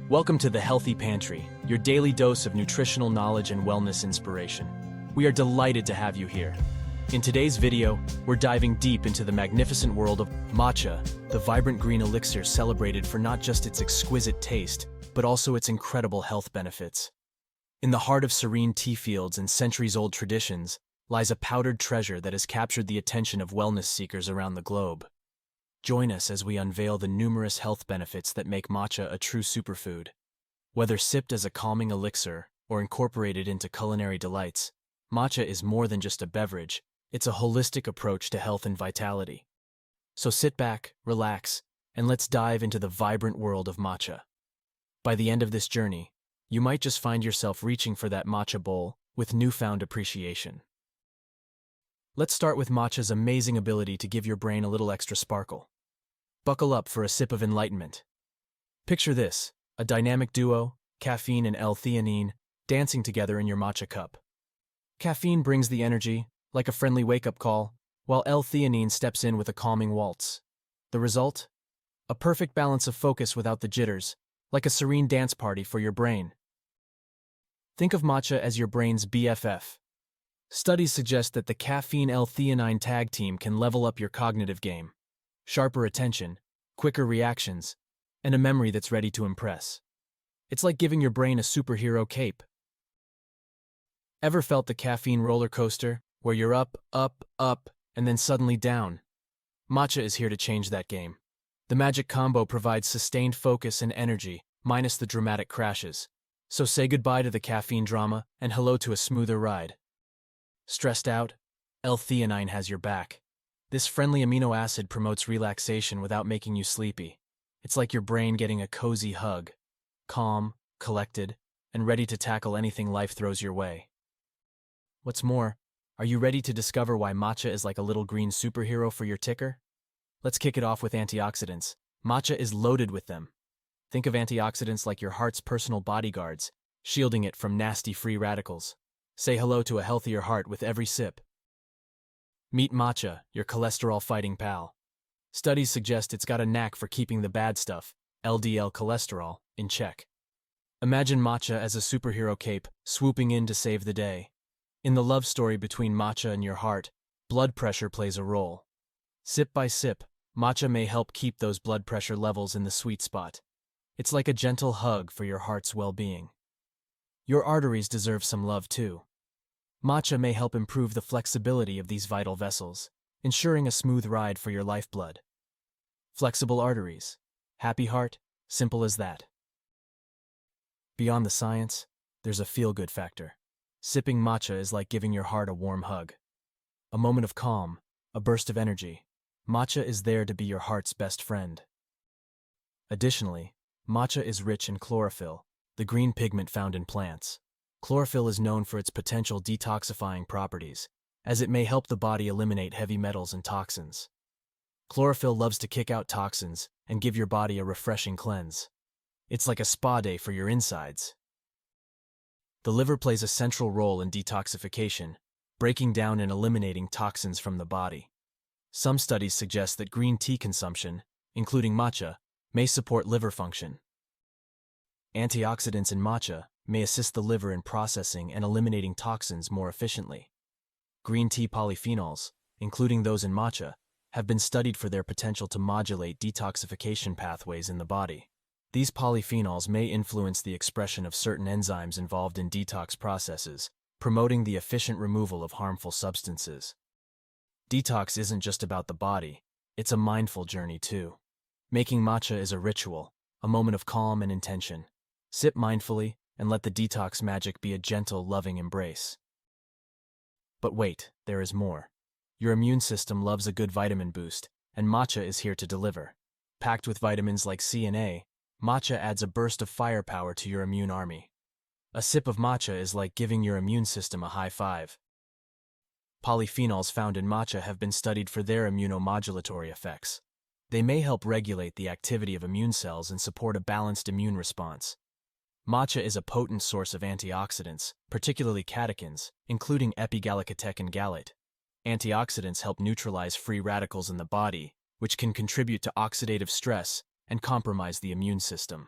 Welcome to the Healthy Pantry, your daily dose of nutritional knowledge and wellness inspiration. We are delighted to have you here. In today's video, we're diving deep into the magnificent world of matcha, the vibrant green elixir celebrated for not just its exquisite taste, but also its incredible health benefits. In the heart of serene tea fields and centuries-old traditions lies a powdered treasure that has captured the attention of wellness seekers around the globe. Join us as we unveil the numerous health benefits that make matcha a true superfood. Whether sipped as a calming elixir or incorporated into culinary delights, matcha is more than just a beverage, it's a holistic approach to health and vitality. So sit back, relax, and let's dive into the vibrant world of matcha. By the end of this journey, you might just find yourself reaching for that matcha bowl with newfound appreciation. Let's start with matcha's amazing ability to give your brain a little extra sparkle. Buckle up for a sip of enlightenment. Picture this, a dynamic duo, caffeine and L-theanine, dancing together in your matcha cup. Caffeine brings the energy, like a friendly wake-up call, while L-theanine steps in with a calming waltz. The result? A perfect balance of focus without the jitters, like a serene dance party for your brain. Think of matcha as your brain's BFF. Studies suggest that the caffeine L-theanine tag team can level up your cognitive game. Sharper attention, quicker reactions, and a memory that's ready to impress. It's like giving your brain a superhero cape. Ever felt the caffeine roller coaster, where you're up, and then suddenly down? Matcha is here to change that game. The magic combo provides sustained focus and energy, minus the dramatic crashes. So say goodbye to the caffeine drama and hello to a smoother ride. Stressed out? L-theanine has your back. This friendly amino acid promotes relaxation without making you sleepy. It's like your brain getting a cozy hug, calm, collected, and ready to tackle anything life throws your way. What's more, are you ready to discover why matcha is like a little green superhero for your ticker? Let's kick it off with antioxidants. Matcha is loaded with them. Think of antioxidants like your heart's personal bodyguards, shielding it from nasty free radicals. Say hello to a healthier heart with every sip. Meet matcha, your cholesterol-fighting pal. Studies suggest it's got a knack for keeping the bad stuff, LDL cholesterol, in check. Imagine matcha as a superhero cape, swooping in to save the day. In the love story between matcha and your heart, blood pressure plays a role. Sip by sip, matcha may help keep those blood pressure levels in the sweet spot. It's like a gentle hug for your heart's well-being. Your arteries deserve some love too. Matcha may help improve the flexibility of these vital vessels, ensuring a smooth ride for your lifeblood. Flexible arteries. Happy heart, simple as that. Beyond the science, there's a feel-good factor. Sipping matcha is like giving your heart a warm hug. A moment of calm, a burst of energy. Matcha is there to be your heart's best friend. Additionally, matcha is rich in chlorophyll, the green pigment found in plants. Chlorophyll is known for its potential detoxifying properties, as it may help the body eliminate heavy metals and toxins. Chlorophyll loves to kick out toxins and give your body a refreshing cleanse. It's like a spa day for your insides. The liver plays a central role in detoxification, breaking down and eliminating toxins from the body. Some studies suggest that green tea consumption, including matcha, may support liver function. Antioxidants in matcha may assist the liver in processing and eliminating toxins more efficiently. Green tea polyphenols, including those in matcha, have been studied for their potential to modulate detoxification pathways in the body. These polyphenols may influence the expression of certain enzymes involved in detox processes, promoting the efficient removal of harmful substances. Detox isn't just about the body, it's a mindful journey too. Making matcha is a ritual, a moment of calm and intention. Sip mindfully, and let the detox magic be a gentle, loving embrace. But wait, there is more. Your immune system loves a good vitamin boost, and matcha is here to deliver. Packed with vitamins like C and A, matcha adds a burst of firepower to your immune army. A sip of matcha is like giving your immune system a high five. Polyphenols found in matcha have been studied for their immunomodulatory effects. They may help regulate the activity of immune cells and support a balanced immune response. Matcha is a potent source of antioxidants, particularly catechins, including epigallocatechin gallate. Antioxidants help neutralize free radicals in the body, which can contribute to oxidative stress and compromise the immune system.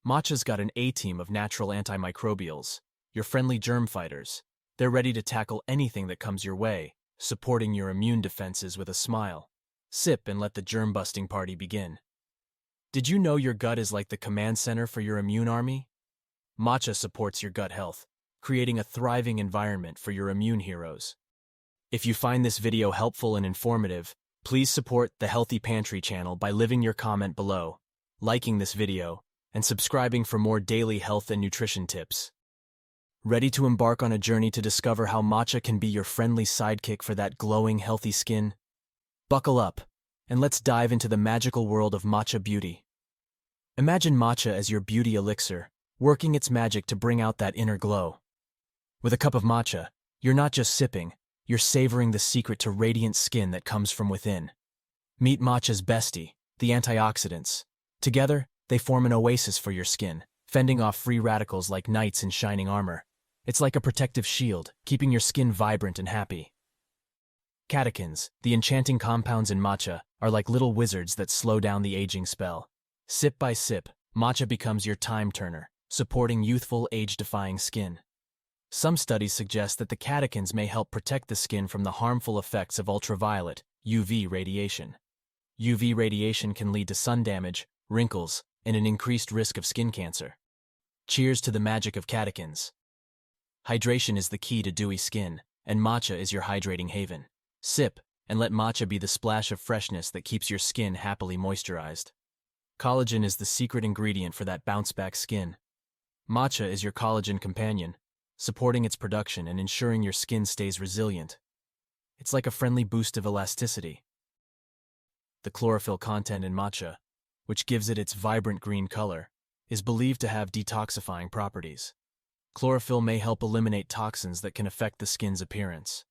Matcha's got an A-team of natural antimicrobials, your friendly germ fighters. They're ready to tackle anything that comes your way, supporting your immune defenses with a smile. Sip and let the germ-busting party begin. Did you know your gut is like the command center for your immune army? Matcha supports your gut health, creating a thriving environment for your immune heroes. If you find this video helpful and informative, please support the Healthy Pantry channel by leaving your comment below, liking this video, and subscribing for more daily health and nutrition tips. Ready to embark on a journey to discover how matcha can be your friendly sidekick for that glowing, healthy skin? Buckle up, and let's dive into the magical world of matcha beauty. Imagine matcha as your beauty elixir, working its magic to bring out that inner glow. With a cup of matcha, you're not just sipping, you're savoring the secret to radiant skin that comes from within. Meet matcha's bestie, the antioxidants. Together, they form an oasis for your skin, fending off free radicals like knights in shining armor. It's like a protective shield, keeping your skin vibrant and happy. Catechins, the enchanting compounds in matcha, are like little wizards that slow down the aging spell. Sip by sip, matcha becomes your time turner, supporting youthful, age-defying skin. Some studies suggest that the catechins may help protect the skin from the harmful effects of ultraviolet, UV radiation. UV radiation can lead to sun damage, wrinkles, and an increased risk of skin cancer. Cheers to the magic of catechins. Hydration is the key to dewy skin, and matcha is your hydrating haven. Sip, and let matcha be the splash of freshness that keeps your skin happily moisturized. Collagen is the secret ingredient for that bounce-back skin. Matcha is your collagen companion, supporting its production and ensuring your skin stays resilient. It's like a friendly boost of elasticity. The chlorophyll content in matcha, which gives it its vibrant green color, is believed to have detoxifying properties. Chlorophyll may help eliminate toxins that can affect the skin's appearance.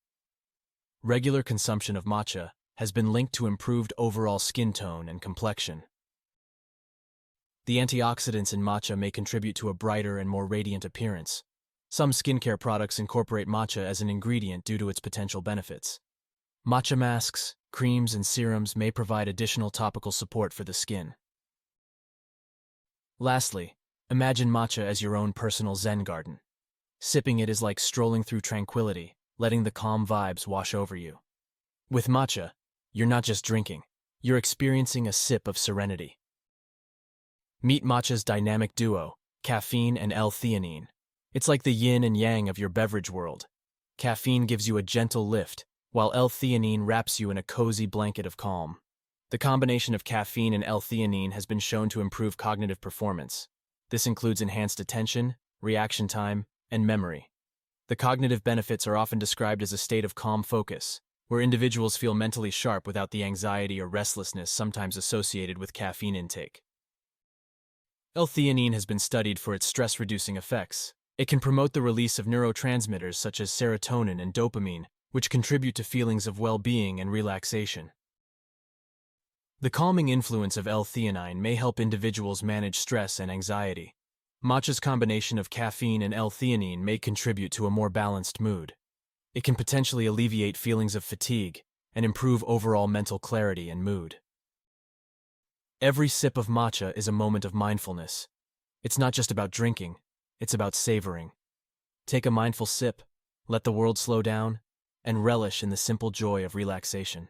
Regular consumption of matcha has been linked to improved overall skin tone and complexion. The antioxidants in matcha may contribute to a brighter and more radiant appearance. Some skincare products incorporate matcha as an ingredient due to its potential benefits. Matcha masks, creams, and serums may provide additional topical support for the skin. Lastly, imagine matcha as your own personal Zen garden. Sipping it is like strolling through tranquility, letting the calm vibes wash over you. With matcha, you're not just drinking, you're experiencing a sip of serenity. Meet matcha's dynamic duo, caffeine and L-theanine. It's like the yin and yang of your beverage world. Caffeine gives you a gentle lift, while L-theanine wraps you in a cozy blanket of calm. The combination of caffeine and L-theanine has been shown to improve cognitive performance. This includes enhanced attention, reaction time, and memory. The cognitive benefits are often described as a state of calm focus, where individuals feel mentally sharp without the anxiety or restlessness sometimes associated with caffeine intake. L-theanine has been studied for its stress-reducing effects. It can promote the release of neurotransmitters such as serotonin and dopamine, which contribute to feelings of well-being and relaxation. The calming influence of L-theanine may help individuals manage stress and anxiety. Matcha's combination of caffeine and L-theanine may contribute to a more balanced mood. It can potentially alleviate feelings of fatigue and improve overall mental clarity and mood. Every sip of matcha is a moment of mindfulness. It's not just about drinking, it's about savoring. Take a mindful sip, let the world slow down, and relish in the simple joy of relaxation.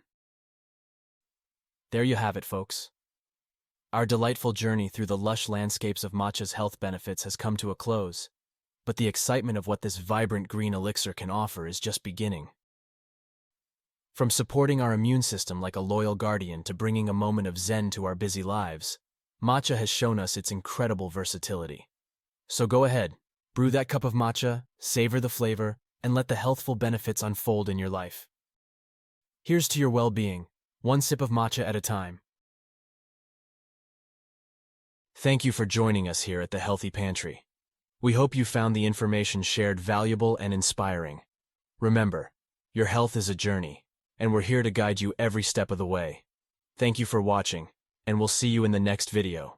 There you have it, folks. Our delightful journey through the lush landscapes of matcha's health benefits has come to a close, but the excitement of what this vibrant green elixir can offer is just beginning. From supporting our immune system like a loyal guardian to bringing a moment of zen to our busy lives, matcha has shown us its incredible versatility. So go ahead, brew that cup of matcha, savor the flavor, and let the healthful benefits unfold in your life. Here's to your well-being, one sip of matcha at a time. Thank you for joining us here at the Healthy Pantry. We hope you found the information shared valuable and inspiring. Remember, your health is a journey, and we're here to guide you every step of the way. Thank you for watching, and we'll see you in the next video.